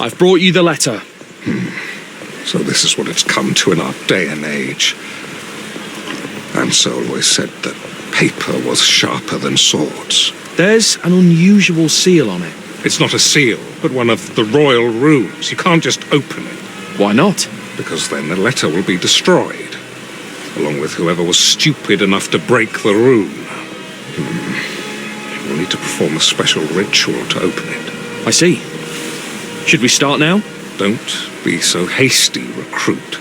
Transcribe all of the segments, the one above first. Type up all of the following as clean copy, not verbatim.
I've brought you the letter. So this is what it's come to in our day and age. Ansel always said that paper was sharper than swords. There's an unusual seal on it. It's not a seal, but one of the royal runes. You can't just open it. Why not? Because then the letter will be destroyed, along with whoever was stupid enough to break the rune. We'll need to perform a special ritual to open it. I see. Should we start now? Don't be so hasty, recruit.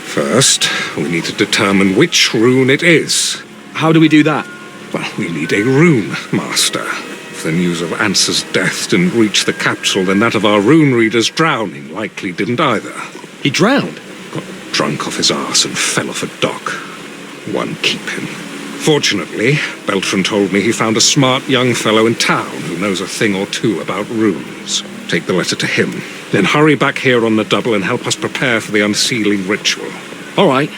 First, we need to determine which rune it is. How do we do that? Well, we need a rune master. If the news of Ans's death didn't reach the capsule, then that of our rune reader's drowning likely didn't either. He drowned? Got drunk off his arse and fell off a dock. One keep him. Fortunately, Beltran told me he found a smart young fellow in town who knows a thing or two about runes. Take the letter to him, then hurry back here on the double and help us prepare for the unsealing ritual. All right,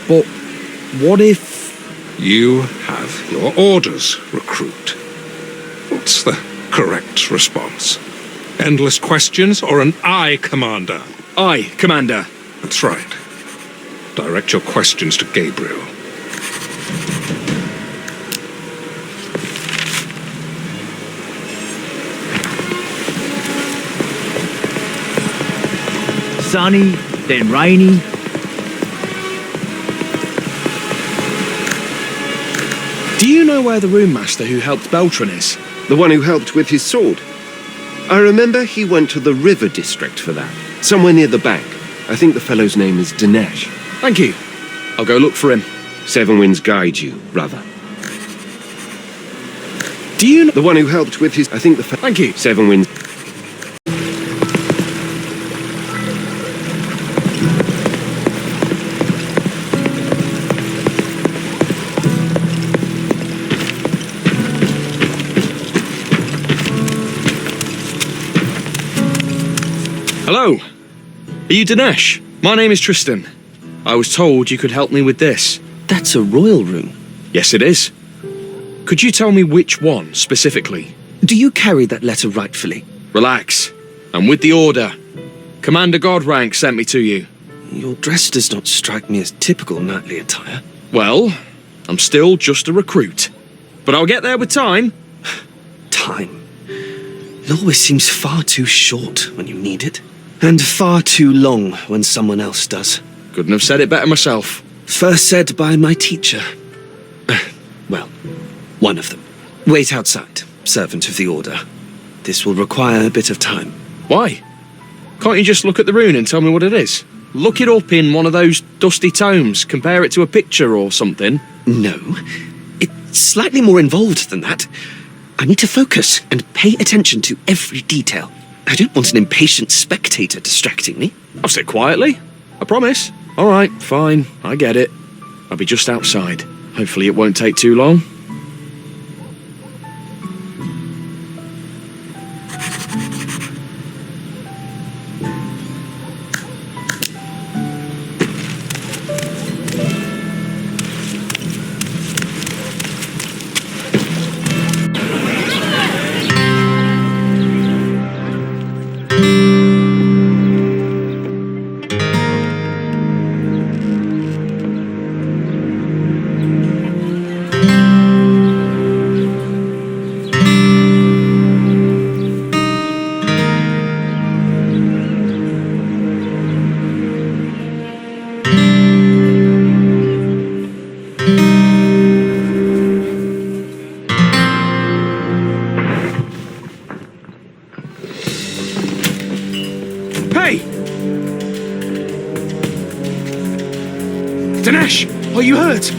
but what if... You have your orders, recruit. What's the correct response? Endless questions or an aye, Commander? Aye, Commander. That's right. Direct your questions to Gabriel. Sunny, then rainy. Do you know where the rune master who helped Beltran is? The one who helped with his sword. I remember he went to the river district for that. Somewhere near the bank. I think the fellow's name is Dinesh. Thank you. I'll go look for him. Seven Winds guide you, brother. Do you know... The one who helped with his... I think the... Thank you. Seven Winds... Hello. Are you Dinesh? My name is Tristan. I was told you could help me with this. That's a royal rune. Yes, it is. Could you tell me which one, specifically? Do you carry that letter rightfully? Relax. I'm with the order. Commander Godrank sent me to you. Your dress does not strike me as typical knightly attire. Well, I'm still just a recruit. But I'll get there with time. Time. It always seems far too short when you need it. And far too long when someone else does. Couldn't have said it better myself. First said by my teacher. Well, one of them. Wait outside, servant of the order. This will require a bit of time. Why? Can't you just look at the rune and tell me what it is? Look it up in one of those dusty tomes, compare it to a picture or something. No, it's slightly more involved than that. I need to focus and pay attention to every detail. I don't want an impatient spectator distracting me. I'll sit quietly. I promise. All right, fine. I get it. I'll be just outside. Hopefully it won't take too long. Hey! Dinesh, are you hurt?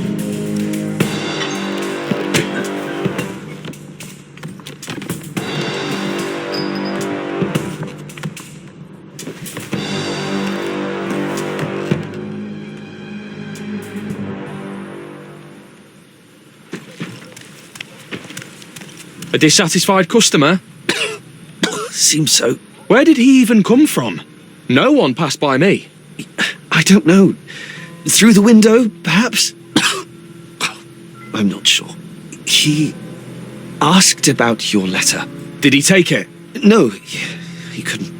A dissatisfied customer? Seems so. Where did he even come from? No one passed by me. I don't know. Through the window, perhaps? I'm not sure. He asked about your letter. Did he take it? No, he couldn't.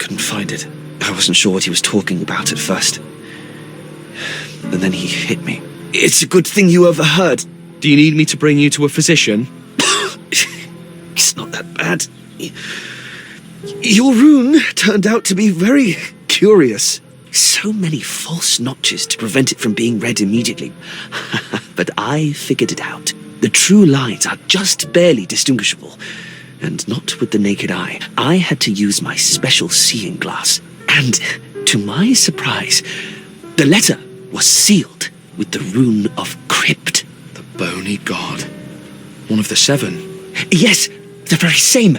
couldn't find it. I wasn't sure what he was talking about at first. And then he hit me. It's a good thing you overheard. Do you need me to bring you to a physician? It's not that bad. Your rune turned out to be very curious. So many false notches to prevent it from being read immediately. But I figured it out. The true lines are just barely distinguishable. And not with the naked eye. I had to use my special seeing glass. And, to my surprise, the letter was sealed with the rune of Crypt. The bony god. One of the 7. Yes, the very same.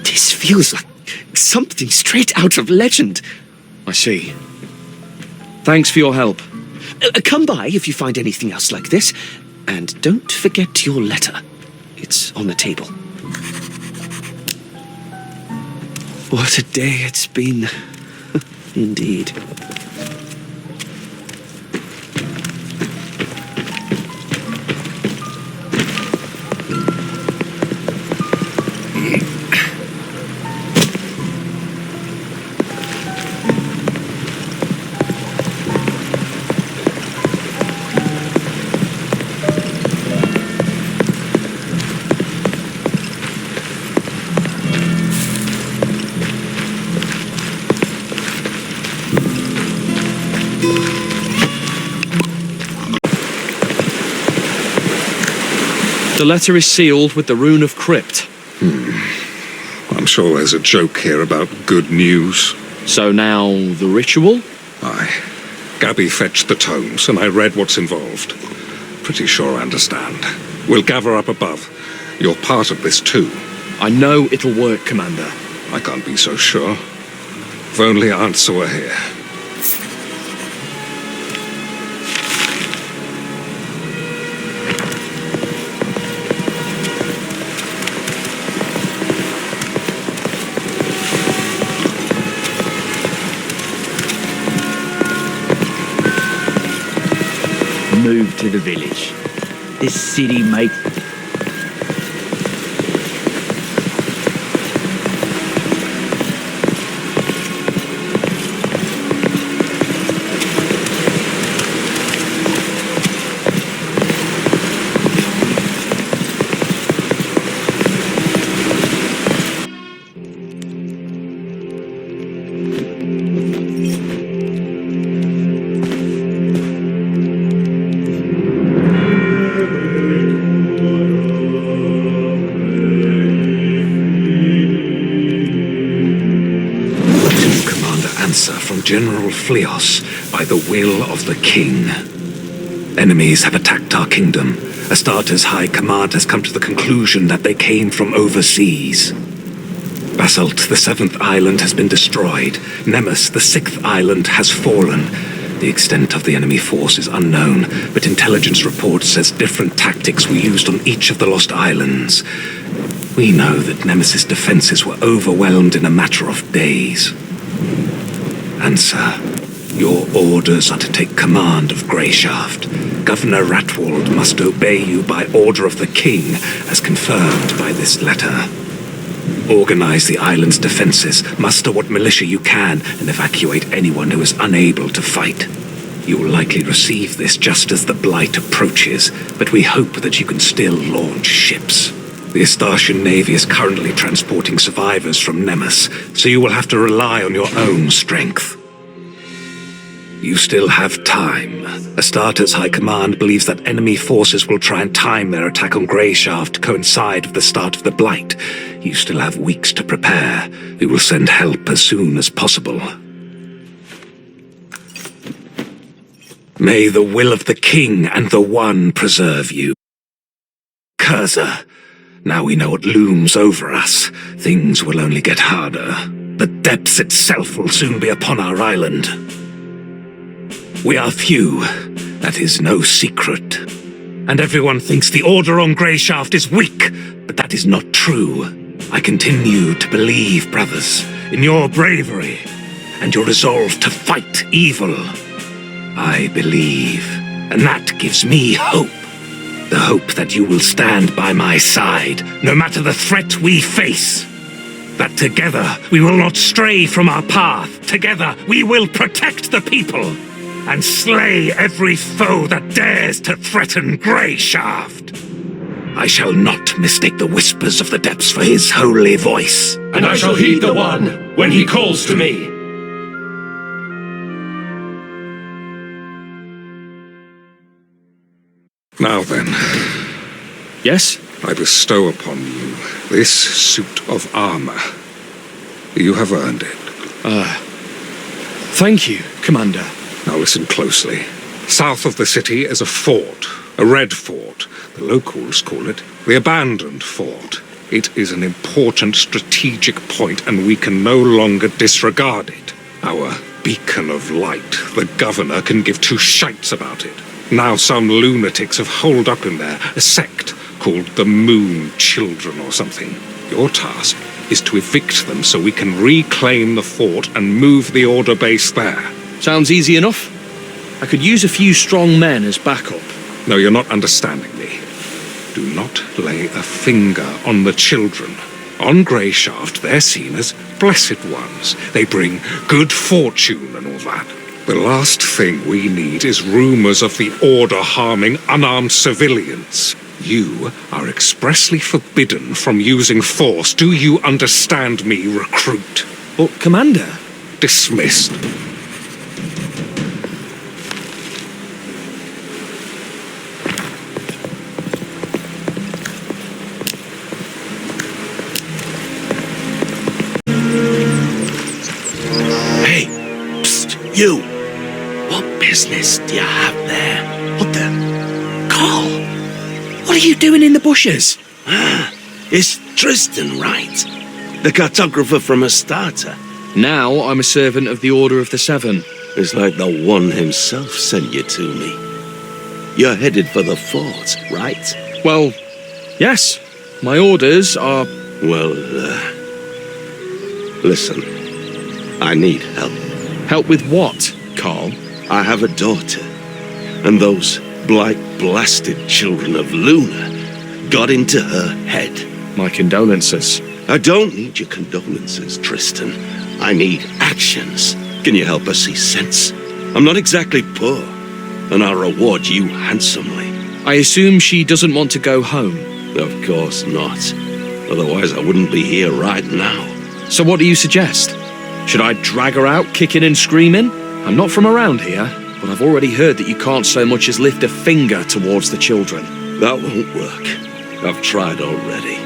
This feels like something straight out of legend. I see. Thanks for your help. Come by if you find anything else like this. And don't forget your letter. It's on the table. What a day it's been. Indeed. The letter is sealed with the rune of Crypt. I'm sure there's a joke here about good news. So now, the ritual? Aye. Gabby fetched the tomes, and I read what's involved. Pretty sure I understand. We'll gather up above. You're part of this too. I know it'll work, Commander. I can't be so sure. If only Answer were here. Move to the village. This city makes... From General Fleos by the will of the king. Enemies have attacked our kingdom. Astarte's high command has come to the conclusion that they came from overseas. Basalt, the 7th island, has been destroyed. Nemes, the 6th island, has fallen. The extent of the enemy force is unknown, but intelligence reports says different tactics were used on each of the lost islands. We know that Nemesis' defenses were overwhelmed in a matter of days. Answer, your orders are to take command of Greyshaft. Governor Ratwald must obey you by order of the king, as confirmed by this letter. Organize the island's defenses, muster what militia you can, and evacuate anyone who is unable to fight. You will likely receive this just as the Blight approaches, but we hope that you can still launch ships. The Astartian Navy is currently transporting survivors from Nemes, so you will have to rely on your own strength. You still have time. Astarte's High Command believes that enemy forces will try and time their attack on Greyshaft to coincide with the start of the Blight. You still have weeks to prepare. We will send help as soon as possible. May the will of the King and the One preserve you. Cursor. Now we know what looms over us. Things will only get harder. The depths itself will soon be upon our island. We are few. That is no secret. And everyone thinks the order on Greyshaft is weak, but that is not true. I continue to believe, brothers, in your bravery and your resolve to fight evil. I believe, and that gives me hope. The hope that you will stand by my side, no matter the threat we face. that together we will not stray from our path. Together we will protect the people and slay every foe that dares to threaten Grey Shaft. I shall not mistake the whispers of the depths for his holy voice. And I shall heed the one when he calls to me. Now then, Yes? I bestow upon you this suit of armor. You have earned it. Thank you, Commander. Now listen closely. South of the city is a fort, a red fort. The locals call it the abandoned fort. It is an important strategic point, and we can no longer disregard it. Our beacon of light. The governor can give two shites about it. Now some lunatics have holed up in there, a sect called the Moon Children or something. Your task is to evict them so we can reclaim the fort and move the order base there. Sounds easy enough. I could use a few strong men as backup. No, you're not understanding me. Do not lay a finger on the children. On Grey Shaft, they're seen as blessed ones. They bring good fortune and all that. The last thing we need is rumors of the Order harming unarmed civilians. You are expressly forbidden from using force. Do you understand me, recruit? But, Commander... Dismissed. Hey, psst, you. What business do you have there? What the? Carl, what are you doing in the bushes? It's Tristan, right? The cartographer from Astarte. Now I'm a servant of the Order of the Seven. It's like the one himself sent you to me. You're headed for the fort, right? Well, yes. My orders are... Well, listen. I need help. Help with what, Carl? I have a daughter, and those blight-blasted children of Luna got into her head. My condolences. I don't need your condolences, Tristan. I need actions. Can you help us see sense? I'm not exactly poor, and I'll reward you handsomely. I assume she doesn't want to go home. Of course not. Otherwise, I wouldn't be here right now. So what do you suggest? Should I drag her out, kicking and screaming? I'm not from around here, but I've already heard that you can't so much as lift a finger towards the children. That won't work. I've tried already.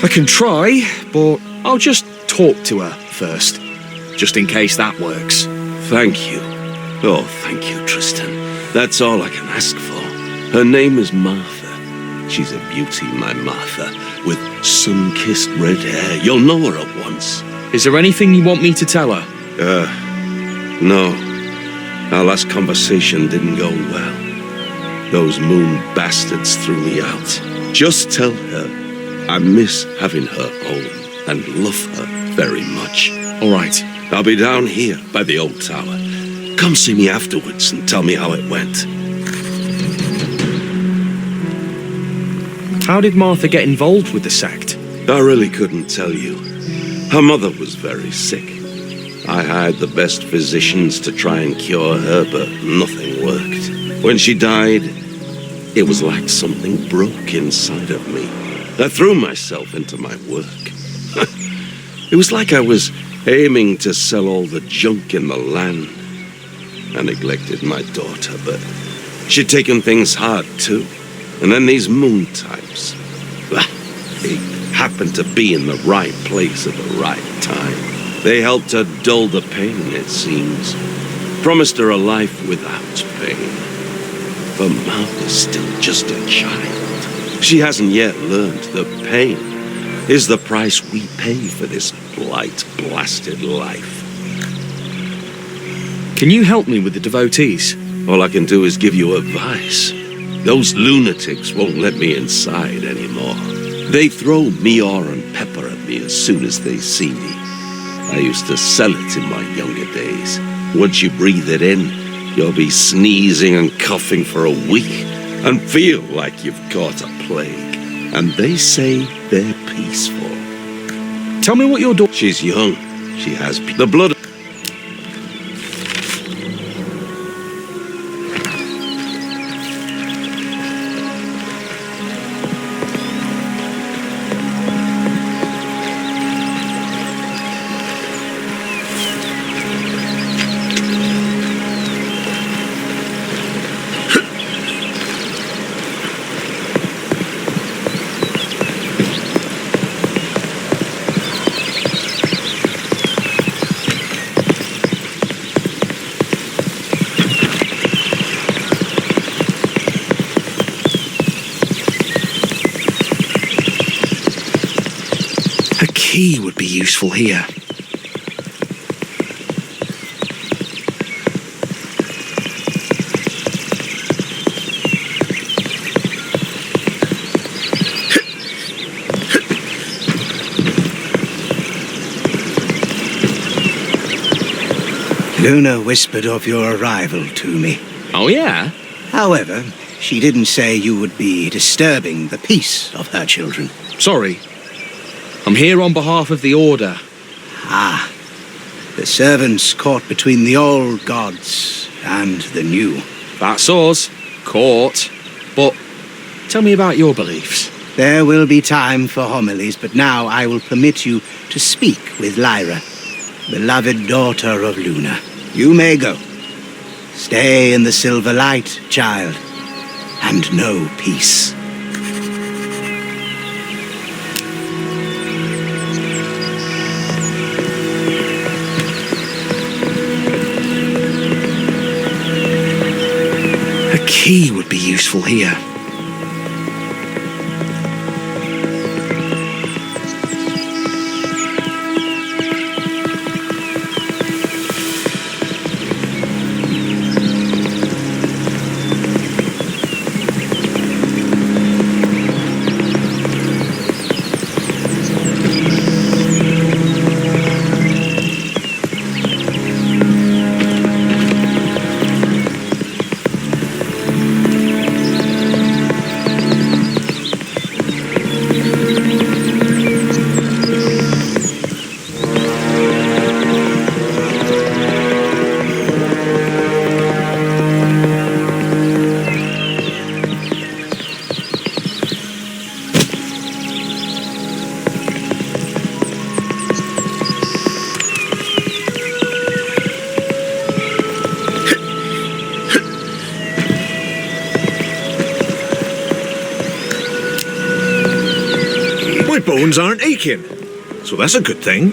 I can try, but I'll just talk to her first, just in case that works. Thank you. Oh, thank you, Tristan. That's all I can ask for. Her name is Martha. She's a beauty, my Martha, with sun-kissed red hair. You'll know her at once. Is there anything you want me to tell her? No. Our last conversation didn't go well. Those moon bastards threw me out. Just tell her I miss having her home and love her very much. All right. I'll be down here by the old tower. Come see me afterwards and tell me how it went. How did Martha get involved with the sect? I really couldn't tell you. Her mother was very sick. I hired the best physicians to try and cure her, but nothing worked. When she died, it was like something broke inside of me. I threw myself into my work. It was like I was aiming to sell all the junk in the land. I neglected my daughter, but she'd taken things hard too. And then these moon types. They happened to be in the right place at the right time. They helped her dull the pain, it seems. Promised her a life without pain. But Martha's still just a child. She hasn't yet learned that pain is the price we pay for this blight-blasted life. Can you help me with the devotees? All I can do is give you advice. Those lunatics won't let me inside anymore. They throw meor and pepper at me as soon as they see me. I used to sell it in my younger days. Once you breathe it in, you'll be sneezing and coughing for a week and feel like you've caught a plague. and they say they're peaceful. Tell me what your daughter... She's young. She has the blood. Key would be useful here. Luna whispered of your arrival to me. Oh, yeah? However, she didn't say you would be disturbing the peace of her children. Sorry. I'm here on behalf of the Order. Ah, the servants caught between the old gods and the new. That's us. Caught. But tell me about your beliefs. There will be time for homilies, but now I will permit you to speak with Lyra, beloved daughter of Luna. You may go. Stay in the silver light, child, and know peace. A key would be useful here. My bones aren't aching, so that's a good thing.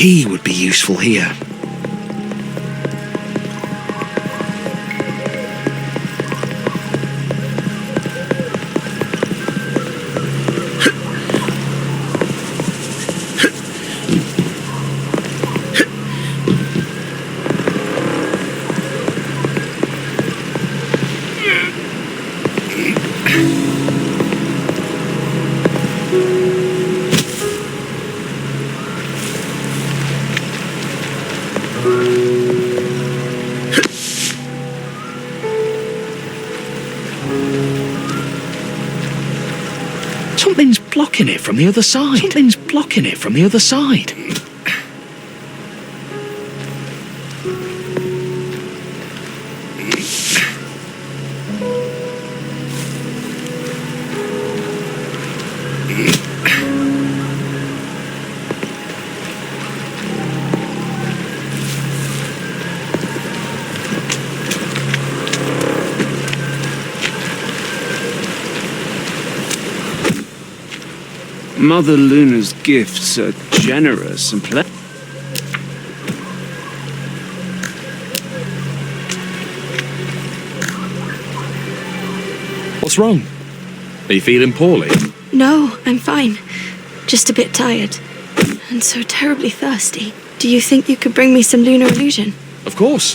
key would be useful here. Something's blocking it from the other side. Something's blocking it from the other side. Mother Luna's gifts are generous and What's wrong? Are you feeling poorly? No, I'm fine. Just a bit tired. And so terribly thirsty. Do you think you could bring me some lunar illusion? Of course.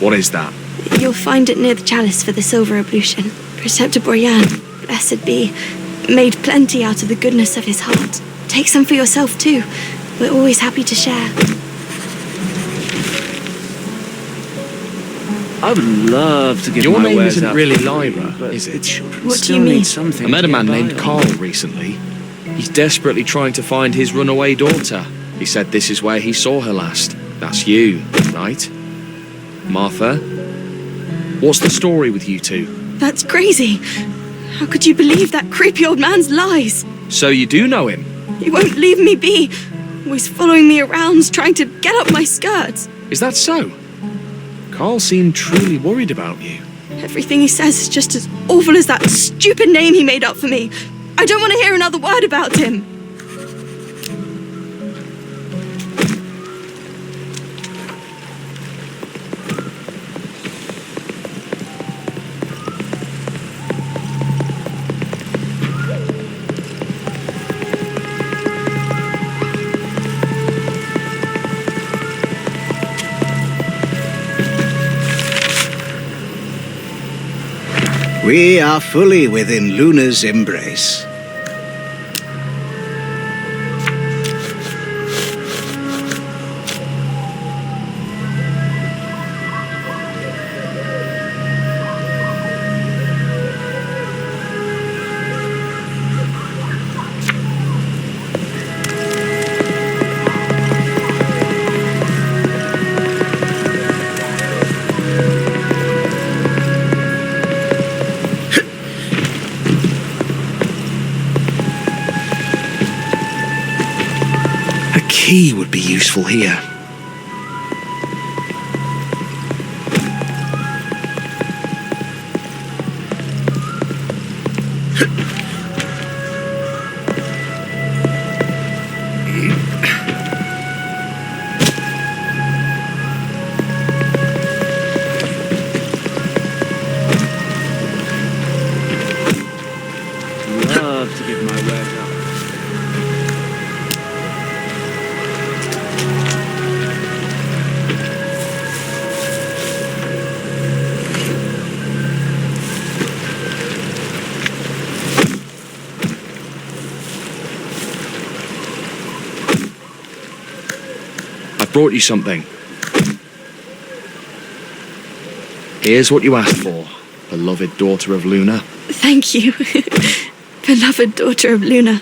What is that? You'll find it near the chalice for the silver ablution. Preceptor Boryan, blessed be, made plenty out of the goodness of his heart. Take some for yourself too. We're always happy to share. I would love to give Your my name wares isn't out really for free, Lyra, but is the it? children What do still you mean? need something I met a to man get named by Carl on. recently. He's desperately trying to find his runaway daughter. He said this is where he saw her last. That's you, right? Martha? What's the story with you two? That's crazy. How could you believe that creepy old man's lies? So you do know him? He won't leave me be. Always following me around, trying to get up my skirts. Is that so? Carl seemed truly worried about you. Everything he says is just as awful as that stupid name he made up for me. I don't want to hear another word about him. We are fully within Luna's embrace. A key would be useful here. Love to give my wares out. I've brought you something. Here's what you asked for, beloved daughter of Luna. Thank you. Beloved daughter of Luna.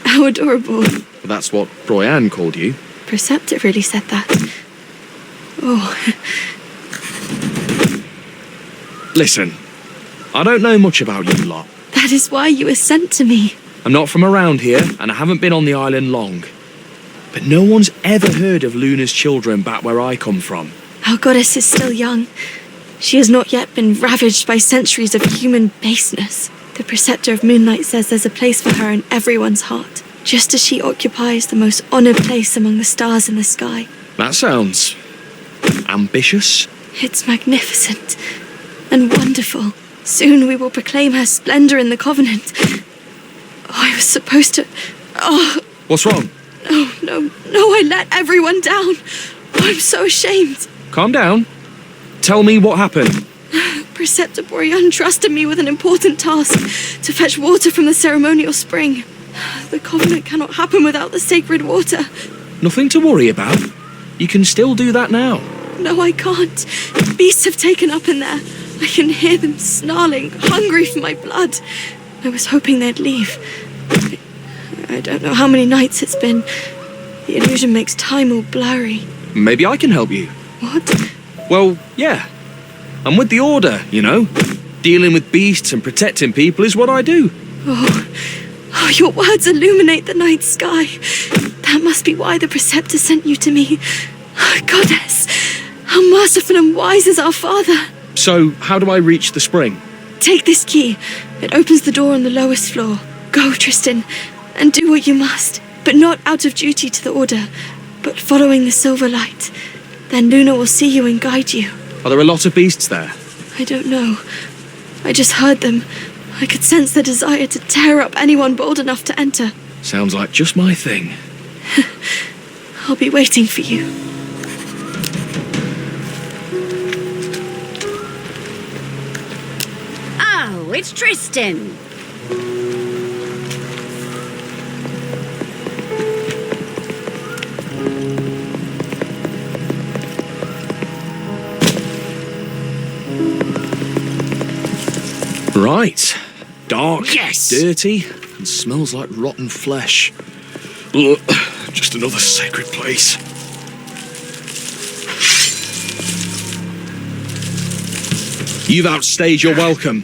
How adorable. That's what Boryan called you. Preceptor really said that. Oh, Listen, I don't know much about you lot. that is why you were sent to me. I'm not from around here, and I haven't been on the island long. But no one's ever heard of Luna's children back where I come from. Our goddess is still young. She has not yet been ravaged by centuries of human baseness. The Preceptor of Moonlight says there's a place for her in everyone's heart. just as she occupies the most honored place among the stars in the sky. That sounds ambitious. It's magnificent and wonderful. Soon we will proclaim her splendor in the Covenant. Oh, I was supposed to... Oh, What's wrong? no, I let everyone down. Oh, I'm so ashamed. Calm down. Tell me what happened. Preceptor Boryan trusted me with an important task, to fetch water from the ceremonial spring. The Covenant cannot happen without the sacred water. Nothing to worry about. You can still do that now. No, I can't. Beasts have taken up in there. I can hear them snarling, hungry for my blood. I was hoping they'd leave. I don't know how many nights it's been. The illusion makes time all blurry. Maybe I can help you. What? Well, yeah. I'm with the Order, you know. Dealing with beasts and protecting people is what I do. Oh, your words illuminate the night sky. That must be why the Preceptor sent you to me. Goddess, how merciful and wise is our Father. So, how do I reach the spring? Take this key. It opens the door on the lowest floor. Go, Tristan, and do what you must. But not out of duty to the Order, but following the silver light. Then Luna will see you and guide you. Are there a lot of beasts there? I don't know. I just heard them. I could sense the desire to tear up anyone bold enough to enter. Sounds like just my thing. I'll be waiting for you. Oh, it's Tristan. Right. Dark, Yes. dirty, and smells like rotten flesh. Ugh, just another sacred place. You've outstayed your welcome.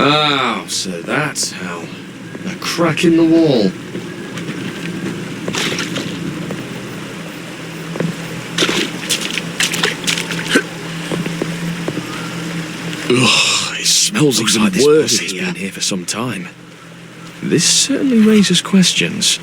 Oh, so that's how. A crack in the wall. Ugh, it smells like this pussy's been here for some time. This certainly raises questions.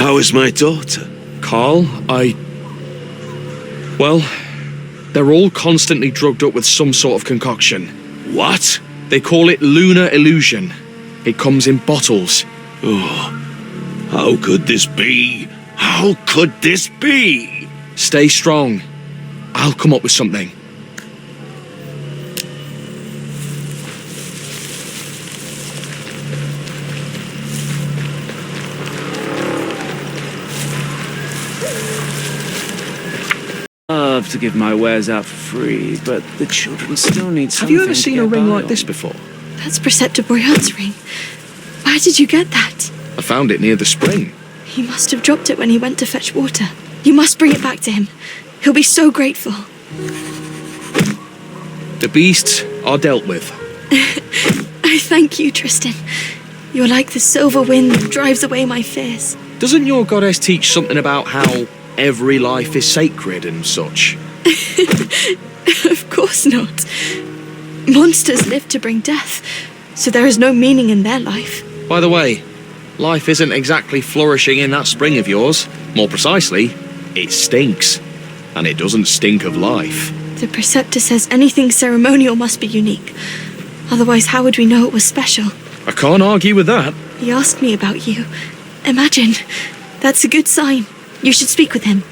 How is my daughter? Carl, well, they're all constantly drugged up with some sort of concoction. What? They call it lunar illusion. It comes in bottles. Oh, how could this be? How could this be? Stay strong. I'll come up with something. I love to give my wares out for free, but the children still need something. Have you ever to seen get a ring by like on. this before? That's Preceptor Boyard's ring. Where did you get that? I found it near the spring. He must have dropped it when he went to fetch water. You must bring it back to him. He'll be so grateful. The beasts are dealt with. I thank you, Tristan. You're like the silver wind that drives away my fears. Doesn't your goddess teach something about how every life is sacred and such? Of course not. Monsters live to bring death, so there is no meaning in their life. By the way, life isn't exactly flourishing in that spring of yours. More precisely, it stinks. And it doesn't stink of life. The Preceptor says anything ceremonial must be unique. Otherwise, how would we know it was special? I can't argue with that. He asked me about you. Imagine. That's a good sign. You should speak with him.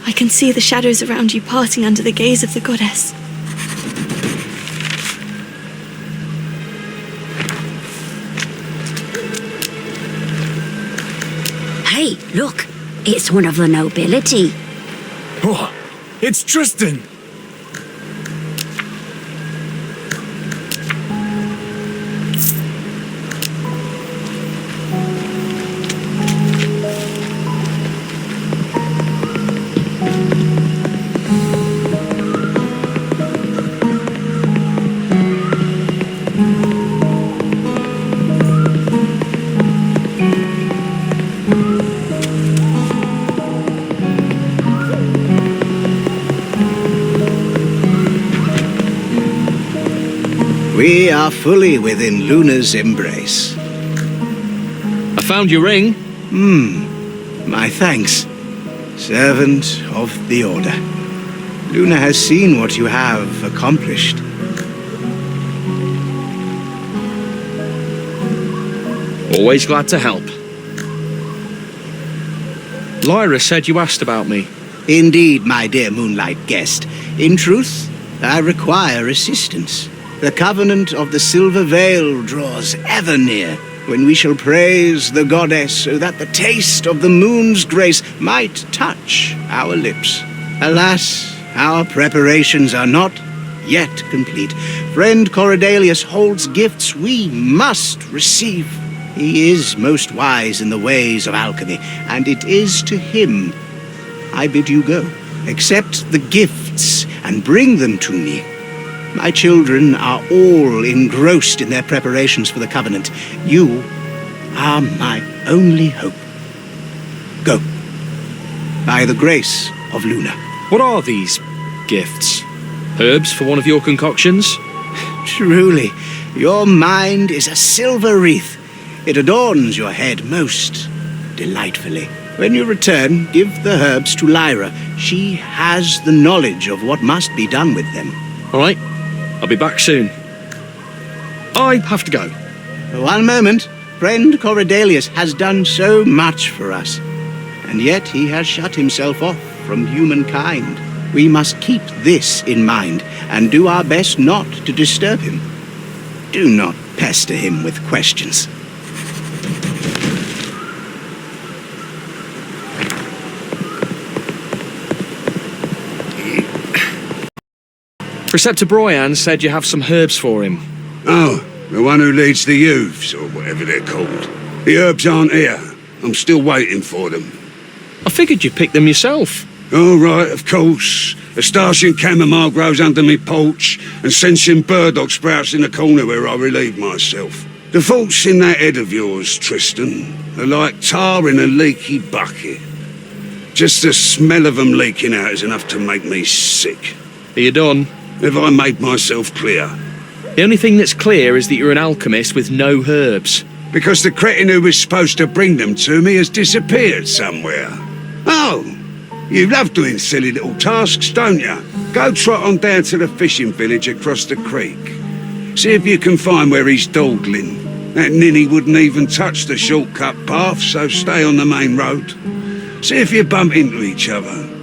I can see the shadows around you parting under the gaze of the goddess. Hey, look. It's one of the nobility. Oh, it's Tristan! We are fully within Luna's embrace. I found your ring. My thanks, servant of the Order. Luna has seen what you have accomplished. Always glad to help. Lyra said you asked about me. Indeed, my dear Moonlight guest. In truth, I require assistance. The covenant of the Silver Veil draws ever near, when we shall praise the goddess so that the taste of the moon's grace might touch our lips. Alas, our preparations are not yet complete. Friend Corydalius holds gifts we must receive. He is most wise in the ways of alchemy, and it is to him I bid you go. Accept the gifts and bring them to me. My children are all engrossed in their preparations for the covenant. You are my only hope. Go. By the grace of Luna. What are these gifts? Herbs for one of your concoctions? Truly, your mind is a silver wreath. It adorns your head most delightfully. When you return, give the herbs to Lyra. She has the knowledge of what must be done with them. All right. I'll be back soon. I have to go. One moment. Friend Corydalius has done so much for us, and yet he has shut himself off from humankind. We must keep this in mind, and do our best not to disturb him. Do not pester him with questions. Preceptor Broyan said you have some herbs for him. Oh, the one who leads the youths, or whatever they're called. The herbs aren't here. I'm still waiting for them. I figured you'd pick them yourself. All right, of course. Astasian chamomile grows under me porch, and Sensian burdock sprouts in the corner where I relieve myself. The faults in that head of yours, Tristan, are like tar in a leaky bucket. Just the smell of them leaking out is enough to make me sick. Are you done? Have I made myself clear? The only thing that's clear is that you're an alchemist with no herbs. Because the cretin who was supposed to bring them to me has disappeared somewhere. Oh, you love doing silly little tasks, don't you? Go trot on down to the fishing village across the creek. See if you can find where he's dawdling. That ninny wouldn't even touch the shortcut path, so stay on the main road. See if you bump into each other.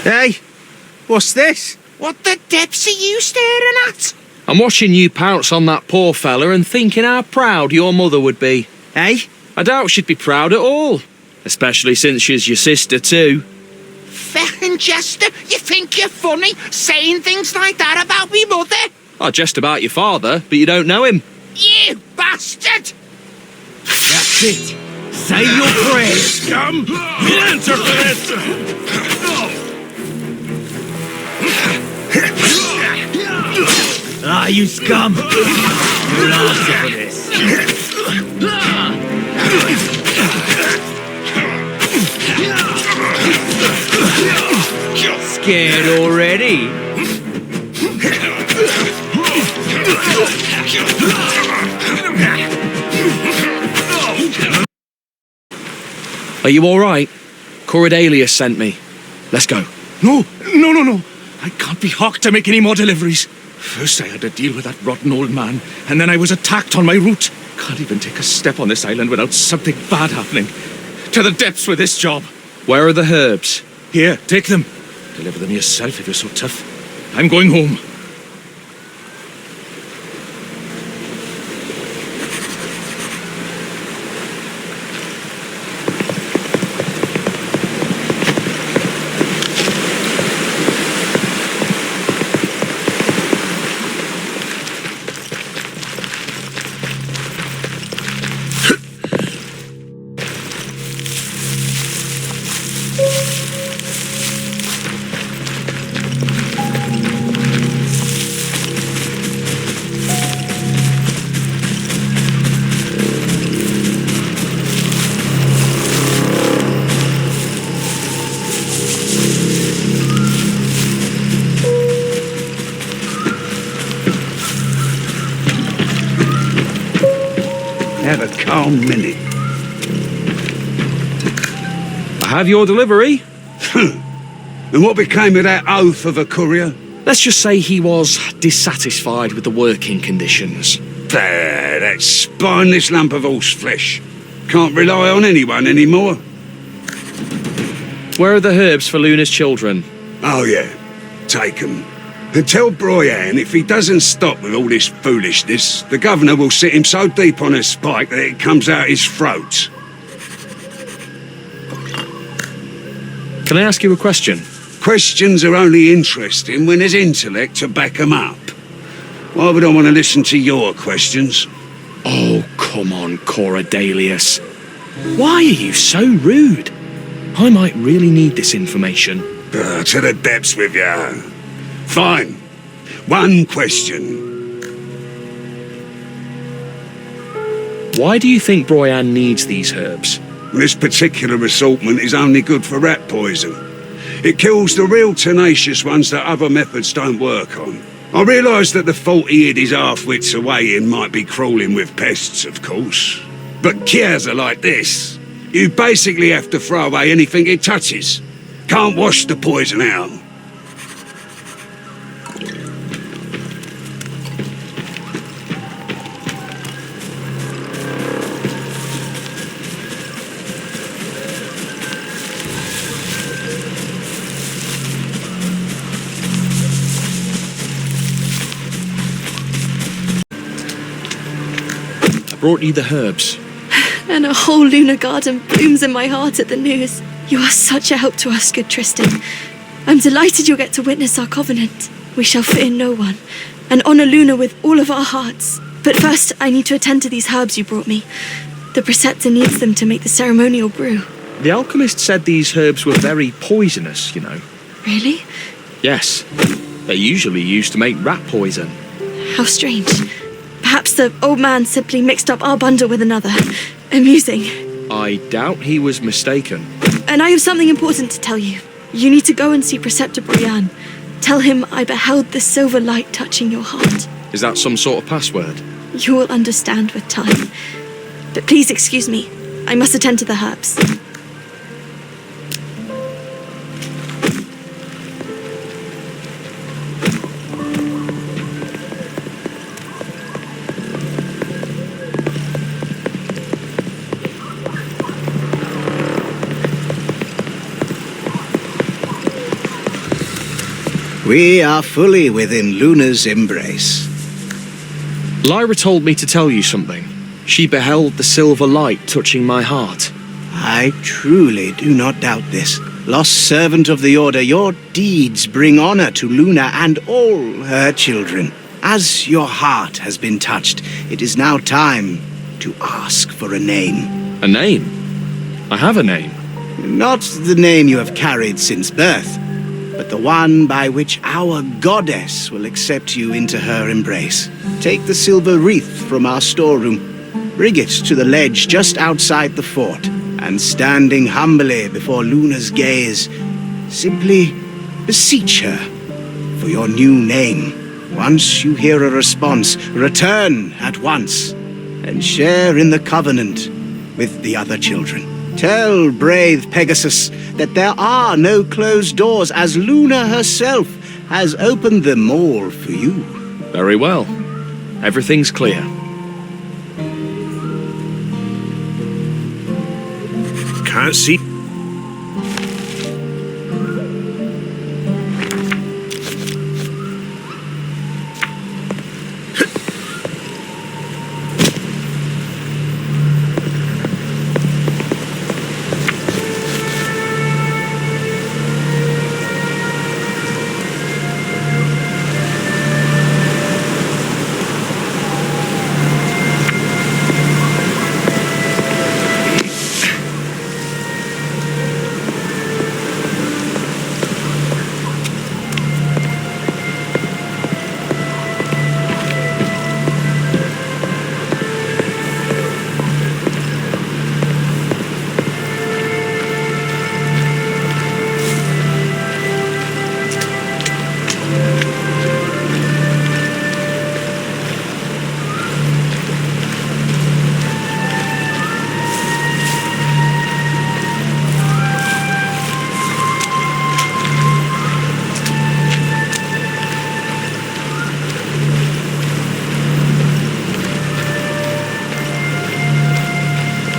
Hey, what's this? What the depths are you staring at? I'm watching you pounce on that poor fella and thinking how proud your mother would be. Hey? I doubt she'd be proud at all. Especially since she's your sister too. Feckin' Jester, you think you're funny saying things like that about me mother? Oh, just about your father, but you don't know him. You bastard! That's it. Say your prayers. Scum! Answer for this! Ah, you scum! You'll answer for this. Scared already? Are you all right? Corydalius sent me. Let's go. No. I can't be hawked to make any more deliveries. First I had to deal with that rotten old man, and then I was attacked on my route. Can't even take a step on this island without something bad happening. To the depths with this job. Where are the herbs? Here, take them. Deliver them yourself if you're so tough. I'm going home. Have a calm minute. I have your delivery. And what became of that oaf of a courier? Let's just say he was dissatisfied with the working conditions. That spineless lump of horse flesh. Can't rely on anyone anymore. Where are the herbs for Luna's children? Oh yeah, take 'em. And tell Broyan if he doesn't stop with all this foolishness, the governor will sit him so deep on a spike that it comes out his throat. Can I ask you a question? Questions are only interesting when there's intellect to back 'em up. Why would I want to listen to your questions? Oh, come on, Corydalius. Why are you so rude? I might really need this information. To the depths with you. Fine. One question. Why do you think Broyan needs these herbs? This particular assortment is only good for rat poison. It kills the real tenacious ones that other methods don't work on. I realise that the fault he hid his half-wits away in might be crawling with pests, of course. But cures are like this. You basically have to throw away anything it touches. Can't wash the poison out. brought you the herbs. And a whole lunar garden blooms in my heart at the news. You are such a help to us, good Tristan. I'm delighted you'll get to witness our covenant. We shall fear no one, and honour Luna with all of our hearts. But first, I need to attend to these herbs you brought me. The preceptor needs them to make the ceremonial brew. The alchemist said these herbs were very poisonous, you know. Really? Yes. They're usually used to make rat poison. How strange. Perhaps the old man simply mixed up our bundle with another. Amusing. I doubt he was mistaken. And I have something important to tell you. You need to go and see Preceptor Brian. Tell him I beheld the silver light touching your heart. Is that some sort of password? You will understand with time. But please excuse me. I must attend to the herbs. We are fully within Luna's embrace. Lyra told me to tell you something. She beheld the silver light touching my heart. I truly do not doubt this. Lost servant of the Order, your deeds bring honor to Luna and all her children. As your heart has been touched, it is now time to ask for a name. A name? I have a name. Not the name you have carried since birth, but the one by which our goddess will accept you into her embrace. Take the silver wreath from our storeroom, bring it to the ledge just outside the fort, and standing humbly before Luna's gaze, simply beseech her for your new name. Once you hear a response, return at once, and share in the covenant with the other children. Tell brave Pegasus that there are no closed doors, as Luna herself has opened them all for you. Very well. Everything's clear. Can't see.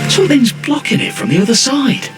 Something's blocking it from the other side.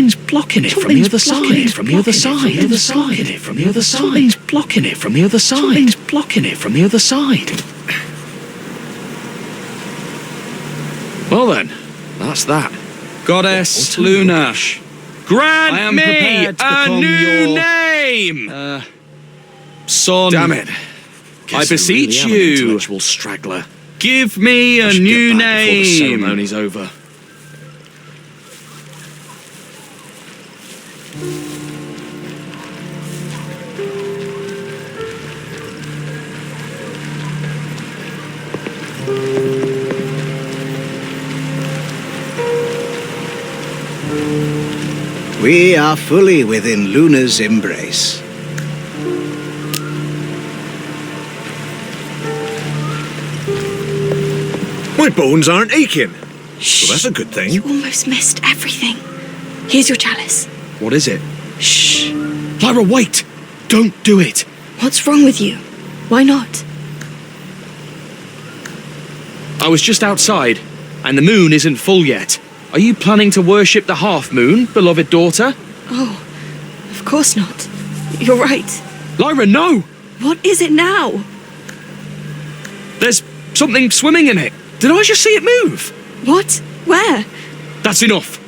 Something's blocking it from the other side. From the other side. Something's blocking it from the other side. Something's blocking it from the other side. Something's blocking it from the other side. Well then, that's that. Goddess Luna, Grant I am me prepared to a become new your, name! son. Damn it. I beseech really am an you. intellectual straggler. Give me I a should new get back before the name. ceremony's over. We are fully within Luna's embrace. My bones aren't aching. So that's a good thing. You almost missed everything. Here's your chalice. What is it? Shh. Lyra, wait! Don't do it! What's wrong with you? Why not? I was just outside, and the moon isn't full yet. Are you planning to worship the half-moon, beloved daughter? Oh, of course not. You're right. Lyra, no! What is it now? There's something swimming in it. Did I just see it move? What? Where? That's enough.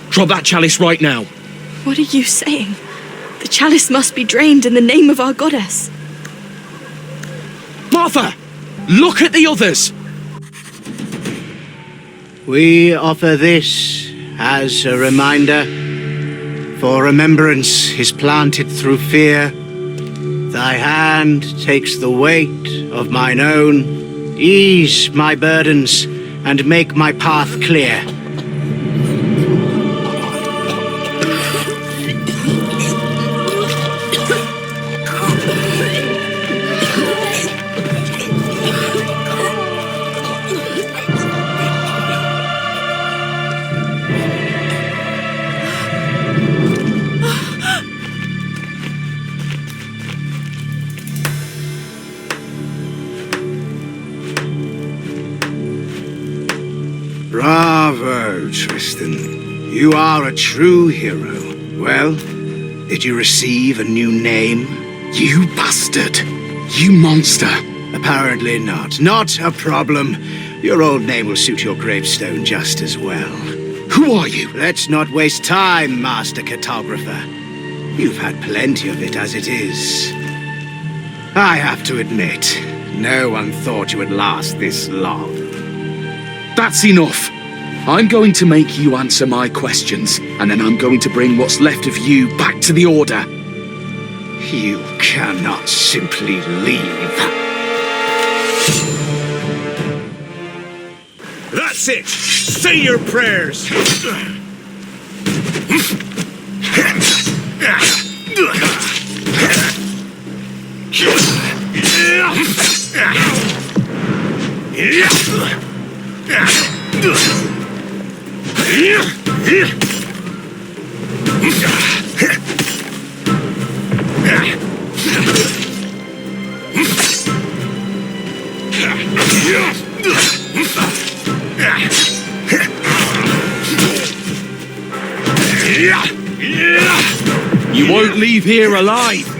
Drop that chalice right now. What are you saying? The chalice must be drained in the name of our goddess. Martha! Look at the others! We offer this as a reminder. For remembrance is planted through fear. Thy hand takes the weight of mine own. Ease my burdens and make my path clear. Bravo, Tristan. You are a true hero. Well, did you receive a new name? You bastard! You monster! Apparently not. Not a problem. Your old name will suit your gravestone just as well. Who are you? Let's not waste time, Master Cartographer. You've had plenty of it as it is. I have to admit, no one thought you would last this long. That's enough. I'm going to make you answer my questions, and then I'm going to bring what's left of you back to the Order. You cannot simply leave. That's it! Say your prayers! You won't leave here alive!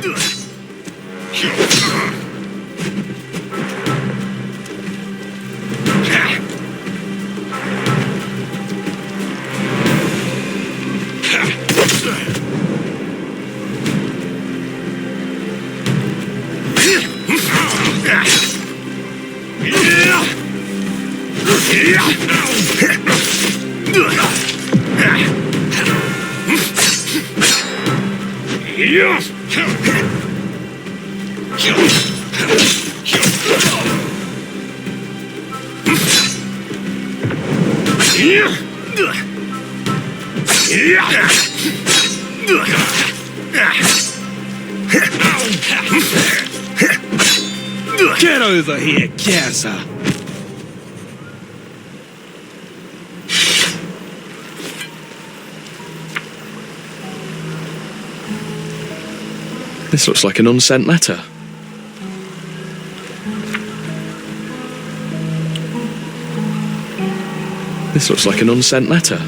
Get over here, Gaza! This looks like an unsent letter. This looks like an unsent letter.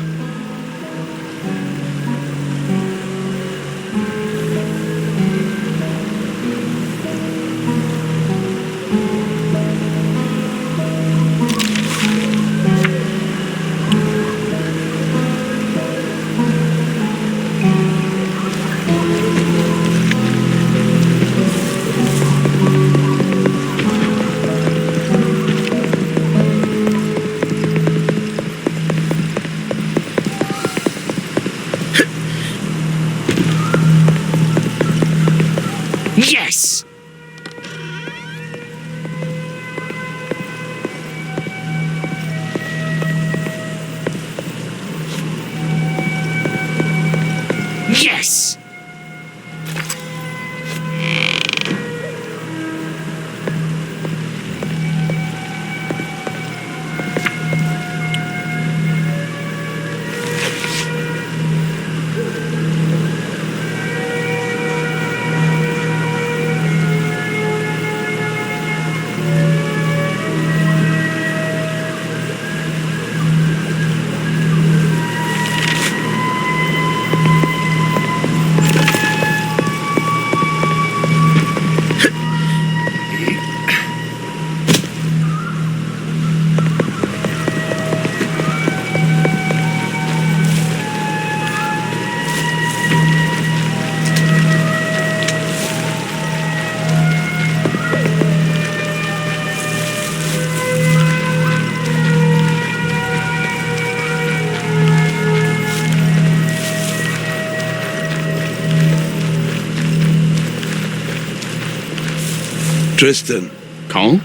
Tristan. Carl?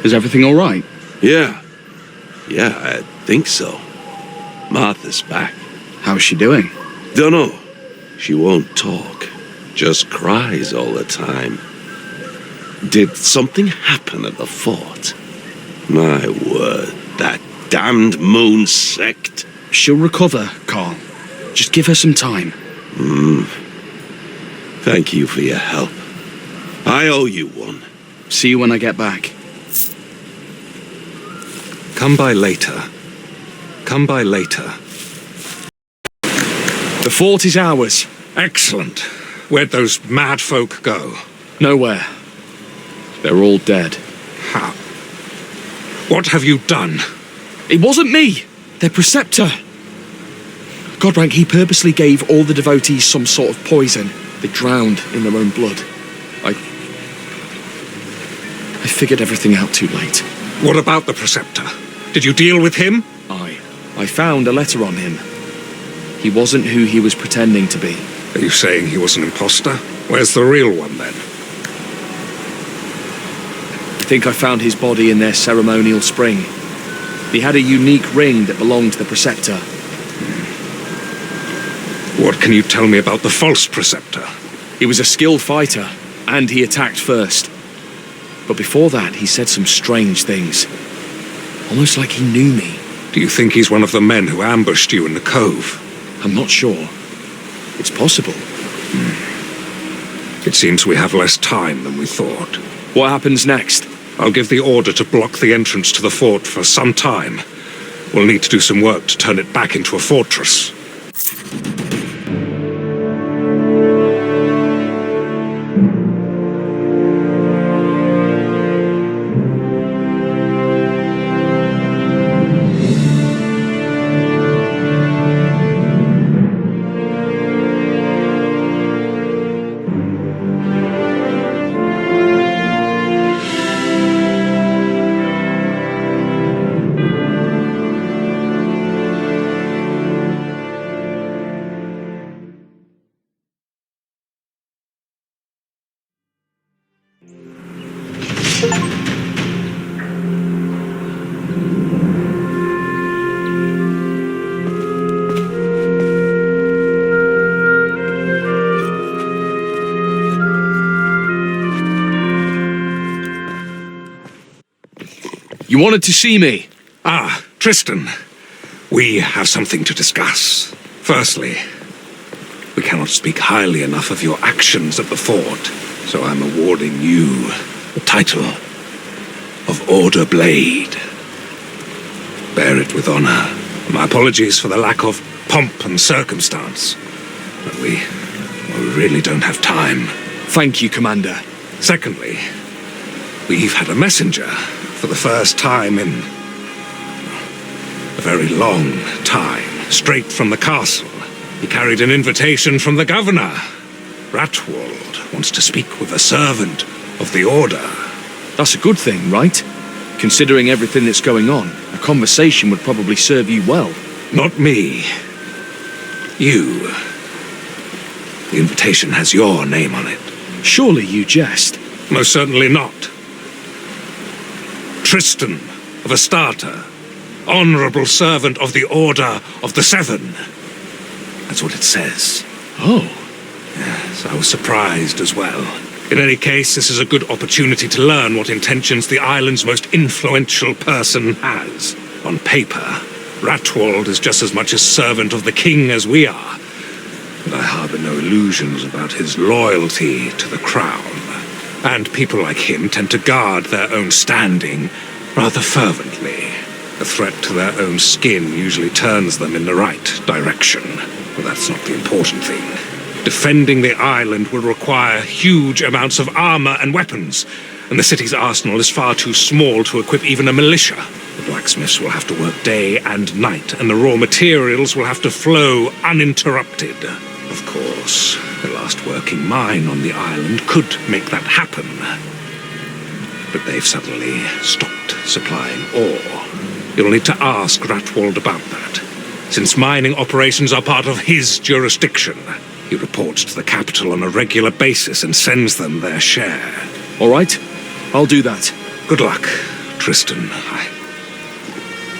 Is everything all right? Yeah. Yeah, I think so. Martha's back. How's she doing? Dunno. She won't talk. Just cries all the time. Did something happen at the fort? My word, that damned moon sect. She'll recover, Carl. Just give her some time. Thank you for your help. I owe you one. See you when I get back. Come by later. Come by later. The fort is ours. Excellent. Where'd those mad folk go? Nowhere. They're all dead. How? What have you done? It wasn't me! Their preceptor! Godrank, he purposely gave all the devotees some sort of poison. They drowned in their own blood. I figured everything out too late. What about the preceptor? Did you deal with him? I found a letter on him. He wasn't who he was pretending to be. Are you saying he was an imposter? Where's the real one, then? I think I found his body in their ceremonial spring. He had a unique ring that belonged to the preceptor. What can you tell me about the false preceptor? He was a skilled fighter, and he attacked first. But before that, he said some strange things. Almost like he knew me. Do you think he's one of the men who ambushed you in the cove? I'm not sure. It's possible. It seems we have less time than we thought. What happens next? I'll give the order to block the entrance to the fort for some time. We'll need to do some work to turn it back into a fortress. You wanted to see me? Ah, Tristan. We have something to discuss. Firstly, we cannot speak highly enough of your actions at the fort, so I'm awarding you the title of Order Blade. Bear it with honor. My apologies for the lack of pomp and circumstance, but we really don't have time. Thank you, Commander. Secondly, we've had a messenger for the first time in a very long time, straight from the castle. He carried an invitation from the governor. Ratwald wants to speak with a servant of the order. That's a good thing, right? Considering everything that's going on, a conversation would probably serve you well. Not me. You. The invitation has your name on it. Surely you jest. Most certainly not. Tristan of Astarte, honorable servant of the Order of the Seven. That's what it says. Oh. Yes, I was surprised as well. In any case, this is a good opportunity to learn what intentions the island's most influential person has. On paper, Ratwald is just as much a servant of the king as we are, but I harbor no illusions about his loyalty to the crown. And people like him tend to guard their own standing rather fervently. A threat to their own skin usually turns them in the right direction. But that's not the important thing. Defending the island will require huge amounts of armor and weapons, and the city's arsenal is far too small to equip even a militia. The blacksmiths will have to work day and night, and the raw materials will have to flow uninterrupted. Of course, the last working mine on the island could make that happen. But they've suddenly stopped supplying ore. You'll need to ask Ratwald about that. Since mining operations are part of his jurisdiction, he reports to the capital on a regular basis and sends them their share. All right, I'll do that. Good luck, Tristan.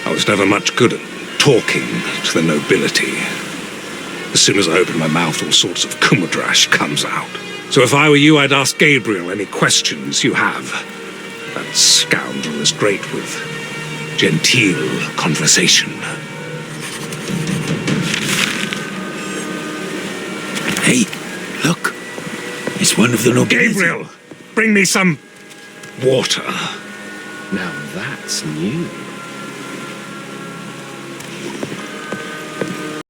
I was never much good at talking to the nobility. As soon as I open my mouth, all sorts of kumadrash comes out. So if I were you, I'd ask Gabriel any questions you have. That scoundrel is great with genteel conversation. Hey, look. It's one of the nobility. Gabriel, bring me some water. Now that's new.